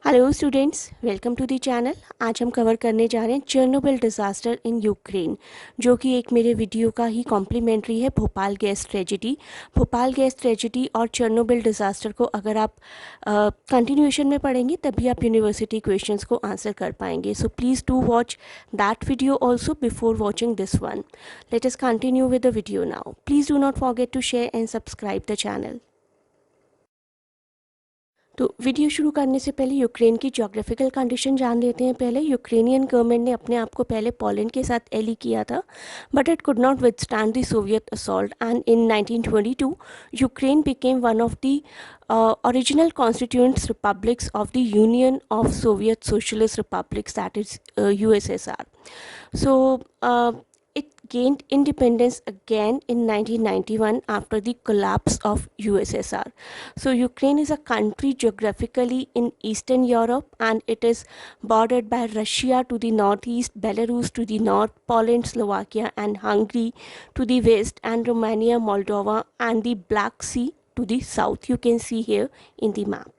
Hello students, welcome to the channel. आज हम cover करने जा रहे हैं चेरनोबिल डिज़ास्टर इन यूक्रेन, जो कि एक मेरे वीडियो का ही कॉम्प्लीमेंट्री है, Bhopal gas tragedy. Bhopal gas tragedy और चेरनोबिल डिज़ास्टर को अगर आप कंटिन्यूएशन में पढ़ेंगे तभी आप यूनिवर्सिटी क्वेश्चंस को आंसर कर पाएंगे। So please do watch that video also before watching this one. Let us continue with the video now. Please do not forget to share and subscribe the channel. तो video शुरू करने से पहले Ukraine की geographical condition जान लेते हैं। पहले यूक्रेनियन गवर्नमेंट ने अपने आप को पहले पोलैंड के साथ एली किया था, but it could not withstand the Soviet assault and in 1922 Ukraine became one of the original constituent republics of the Union of Soviet Socialist Republics, that is USSR. So it gained independence again in 1991 after the collapse of USSR. So Ukraine is a country geographically in Eastern Europe, and it is bordered by Russia to the northeast, Belarus to the north, Poland, Slovakia and Hungary to the west, and Romania, Moldova and the Black Sea to the south. You can see here in the map.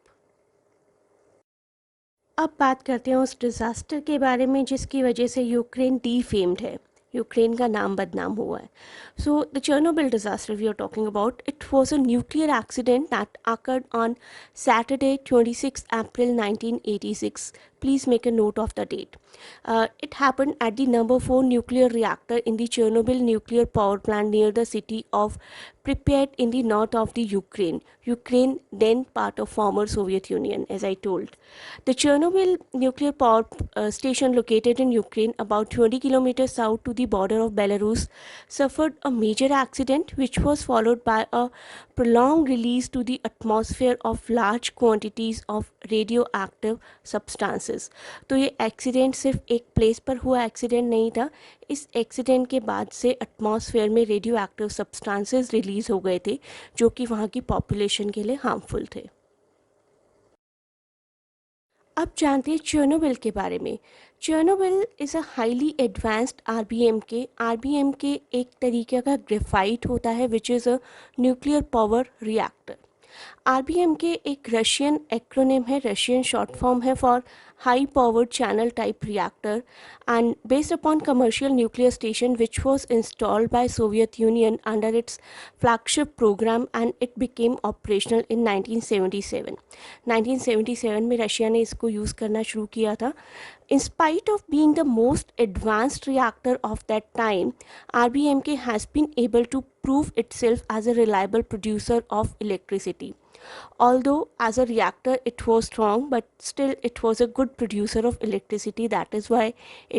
अब बात करते हैं उस disaster के बारे में जिसकी वजह से यूक्रेन डीफेम्ड है, यूक्रेन का नाम बदनाम हुआ है। So the Chernobyl disaster we are talking about, it was a nuclear accident that occurred on Saturday 26 April 1986. Please make a note of the date. It happened at the number 4 nuclear reactor in the Chernobyl nuclear power plant near the city of Pripyat in the north of the Ukraine. Ukraine, then part of former Soviet Union, as I told. The Chernobyl nuclear power station, located in Ukraine about 20 kilometers south to the border of Belarus, suffered a major accident which was followed by a prolonged release to the atmosphere of large quantities of radioactive substances. तो ये accident सिर्फ एक place पर हुआ accident नहीं था। इस accident के बाद से एटमॉस्फेयर में रेडियो एक्टिव सब्सटेंसेस रिलीज़ हो गए थे जो कि वहाँ की पॉपुलेशन के लिए हार्मफुल थे। अब जानते हैं चेरनोबिल के बारे में। Chernobyl is a highly advanced RBMK. RBMK एक तरीके का ग्रेफाइट होता है which is a nuclear power reactor. RBMK एक रशियन एक्रोनिम है, रशियन शॉर्ट फॉर्म है for high powered channel type reactor, and based upon commercial nuclear station which was installed by Soviet Union under its flagship program, and it became operational in 1977. 1977 में Russia ने इसको use करना शुरू किया था। In spite of being the most advanced reactor of that time, RBMK has been able to prove itself as a reliable producer of electricity. Although as a reactor it was strong, but still it was a good producer of electricity. That is why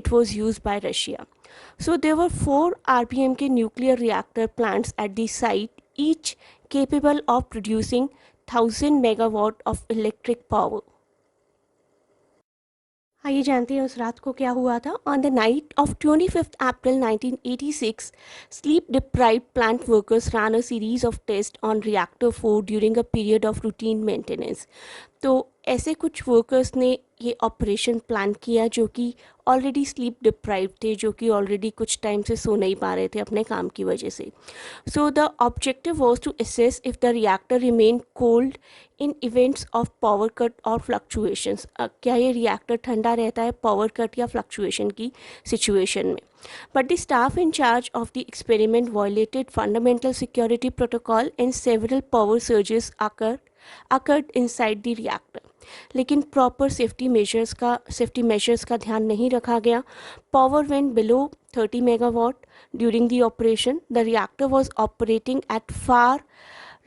it was used by Russia. So there were 4 RBMK nuclear reactor plants at the site, each capable of producing 1000 megawatt of electric power. आइए जानते हैं उस रात को क्या हुआ था। On the night of 25 April 1986, sleep deprived plant workers ran a series of tests on reactor 4 during a period of routine maintenance. तो ऐसे कुछ वर्कर्स ने ये ऑपरेशन प्लान किया जो कि ऑलरेडी स्लीप डिप्राइव थे, जो कि ऑलरेडी कुछ टाइम से सो नहीं पा रहे थे अपने काम की वजह से। So the objective was to assess if the reactor remain cold in events of power cut और फ्लक्चुएशंस। क्या ये रिएक्टर ठंडा रहता है पावर कट या फ्लक्चुएशन की सिचुएशन में। But the staff in charge of the experiment violated fundamental security protocol and several power surges occurred inside the reactor. लेकिन प्रॉपर सेफ्टी मेजर्स का ध्यान नहीं रखा गया। Power went below 30 megawatt during the operation. The reactor was operating at far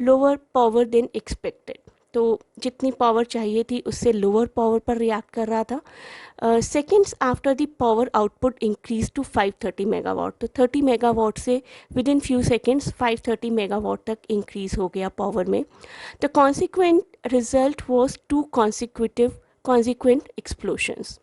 lower power then expected. तो जितनी power चाहिए थी उससे लोअर पावर पर रिएक्ट कर रहा था। Seconds after the power output increase to 530 megawatt. तो 30 मेगावाट से within few seconds 530 megawatt तक इंक्रीज हो गया पावर में। The consequent result was 2 consequent explosions.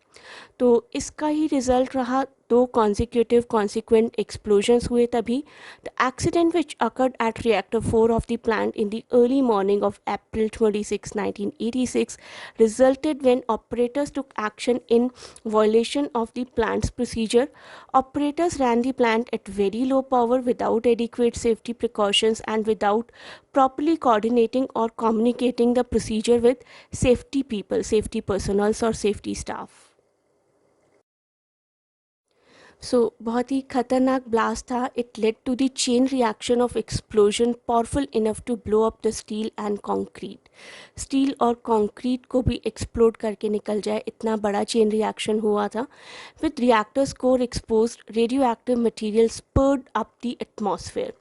तो इसका ही रिजल्ट रहा दो consecutive consequent explosions हुए तभी. The accident which occurred at reactor 4 of the plant in the early morning of April 26, 1986 resulted when operators took action in violation of the plant's procedure. Operators ran the plant at very low power without adequate safety precautions and without properly coordinating or communicating the procedure with safety people, safety personnel or safety staff. बहुत ही खतरनाक blast था. It led to the chain reaction of explosion powerful enough to blow up the steel and concrete. Steel और concrete को भी explode करके निकल जाए, इतना बड़ा चेन रिएक्शन हुआ था. With reactors core exposed, radio active material spurred up the atmosphere.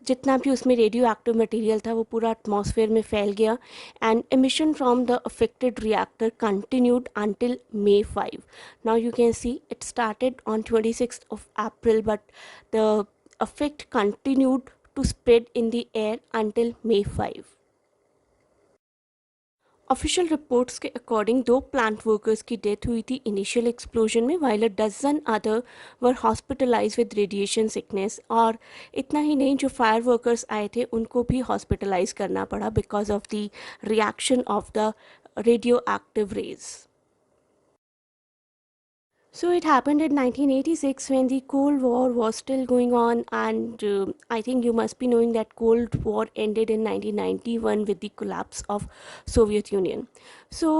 जितना भी उसमें रेडियो एक्टिव मटेरियल था वो पूरा एटमॉस्फेयर में फैल गया. And emission from the affected reactor continued until May 5. Now you can see it started on 26th of April, but the effect continued to spread in the air until May 5. Official reports के according 2 plant workers की death हुई थी initial explosion में, while a dozen other were hospitalise with radiation sickness. और इतना ही नहीं, जो fire workers आए थे उनको भी हॉस्पिटलाइज करना पड़ा because of the reaction of the radioactive rays. So it happened in 1986 when the Cold War was still going on, and I think you must be knowing that Cold War ended in 1991 with the collapse of Soviet Union. So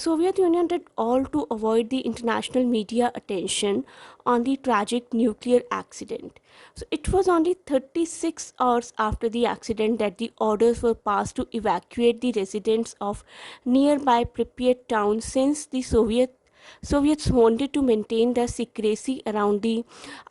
Soviet Union did all to avoid the international media attention on the tragic nuclear accident. So it was only 36 hours after the accident that the orders were passed to evacuate the residents of nearby Pripyat town, since the Soviets wanted to maintain the secrecy around the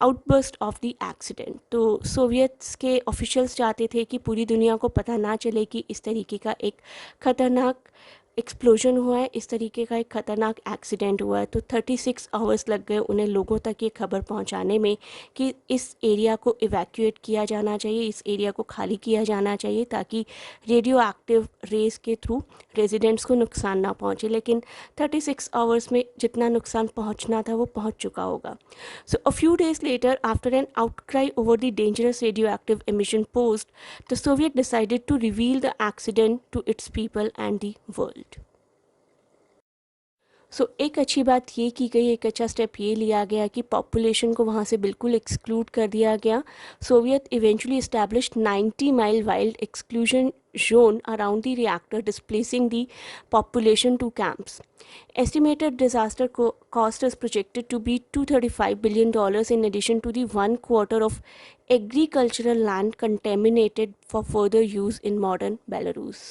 outburst of the accident. तो Soviets के officials चाहते थे कि पूरी दुनिया को पता ना चले कि इस तरीके का एक खतरनाक एक्सप्लोजन हुआ है, इस तरीके का एक ख़तरनाक एक्सीडेंट हुआ है. तो 36 आवर्स लग गए उन्हें लोगों तक ये खबर पहुंचाने में कि इस एरिया को इवैक्यूएट किया जाना चाहिए, इस एरिया को खाली किया जाना चाहिए ताकि रेडियो एक्टिव रेस के थ्रू रेजिडेंट्स को नुकसान ना पहुंचे. लेकिन 36 आवर्स में जितना नुकसान पहुंचना था वो पहुंच चुका होगा. So a few days later, after an outcry over the dangerous radioactive emission posed, the Soviet decided to reveal the accident to its people and the world. एक अच्छी बात ये की गई, एक अच्छा स्टेप ये लिया गया कि पॉपुलेशन को वहाँ से बिल्कुल एक्सक्लूड कर दिया गया. Soviet eventually established 90 mile wild exclusion zone around the reactor, displacing the population to camps. Estimated disaster cost is projected to be $235 billion, in addition to the 1/4 of agricultural land contaminated for further use in modern Belarus.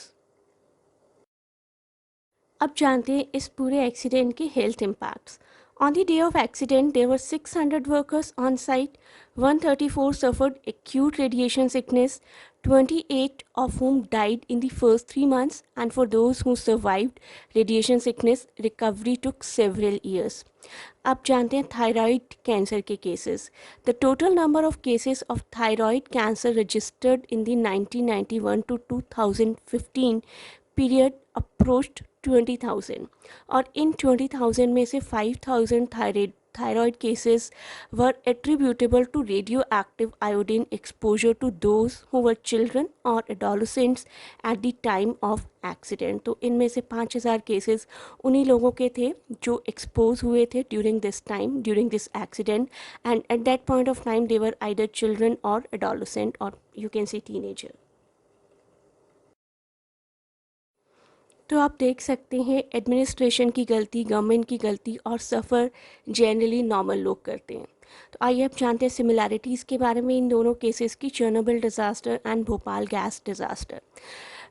अब जानते हैं इस पूरे accident के health impacts. On the day of accident, there were 600 workers on site. 134 suffered acute radiation sickness, 28 of whom died in the first 3 months, and for those who survived radiation sickness, recovery took several years. अब जानते हैं thyroid cancer के cases. The total number of cases of thyroid cancer registered in the 1991 to 2015 period approached 20,000, और इन 20,000 में से 5,000 thyroid cases were attributable to radioactive iodine exposure to those who were children or adolescents at the time of accident. तो इनमें से 5,000 cases उन्हीं लोगों के थे जो एक्सपोज हुए थे during this time, during this accident, and at that point of time they were either children और एडोलसेंट और यू कैन से टीनेजर. तो आप देख सकते हैं एडमिनिस्ट्रेशन की गलती, गवर्नमेंट की गलती, और सफ़र जनरली नॉर्मल लोग करते हैं. तो आइए अब जानते हैं सिमिलैरिटीज़ के बारे में इन दोनों केसेस की, Chernobyl disaster and Bhopal gas disaster.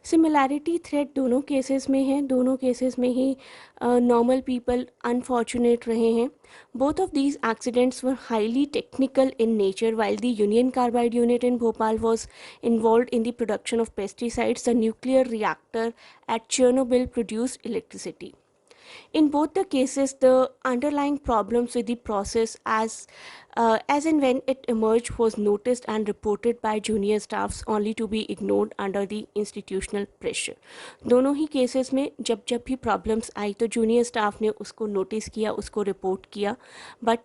Similarity thread दोनों केसेस में है, दोनों केसेस में ही नॉर्मल पीपल अनफॉर्चुनेट रहे हैं. Both of these accidents were highly technical in nature. While the union carbide unit in Bhopal was involved in the production of pesticides, the nuclear reactor at Chernobyl produced electricity. In both the cases, the underlying problems with the process as and when it emerged was noticed and reported by junior staffs only to be ignored under the institutional pressure. दोनों ही cases में जब जब भी problems आई तो junior staff ने उसको notice किया, उसको रिपोर्ट किया, but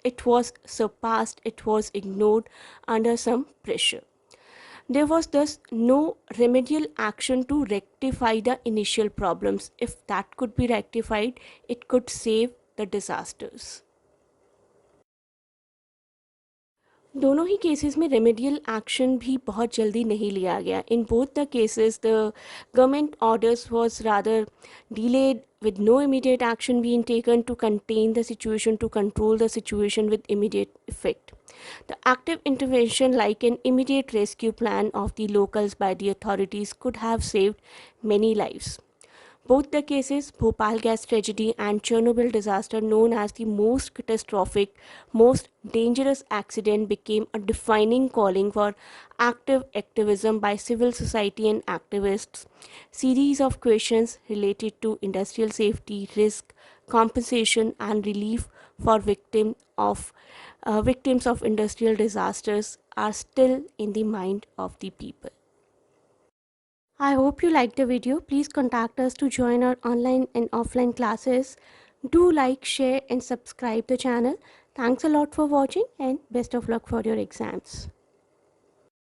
it was surpassed, it was ignored under some pressure. There was thus no remedial action to rectify the initial problems. If that could be rectified, it could save the disasters. दोनों ही cases में remedial action भी बहुत जल्दी नहीं लिया गया. In both the cases the government orders was rather delayed with no immediate action being taken to contain the situation, to control the situation with immediate effect. The active intervention like an immediate rescue plan of the locals by the authorities could have saved many lives. Both the cases, Bhopal gas tragedy and Chernobyl disaster, known as the most catastrophic, most dangerous accident, became a defining calling for active activism by civil society and activists. Series of questions related to industrial safety, risk, compensation, and relief for victims of industrial disasters are still in the mind of the people. I hope you liked the video. Please contact us to join our online and offline classes. Do like, share and subscribe the channel. Thanks a lot for watching and best of luck for your exams.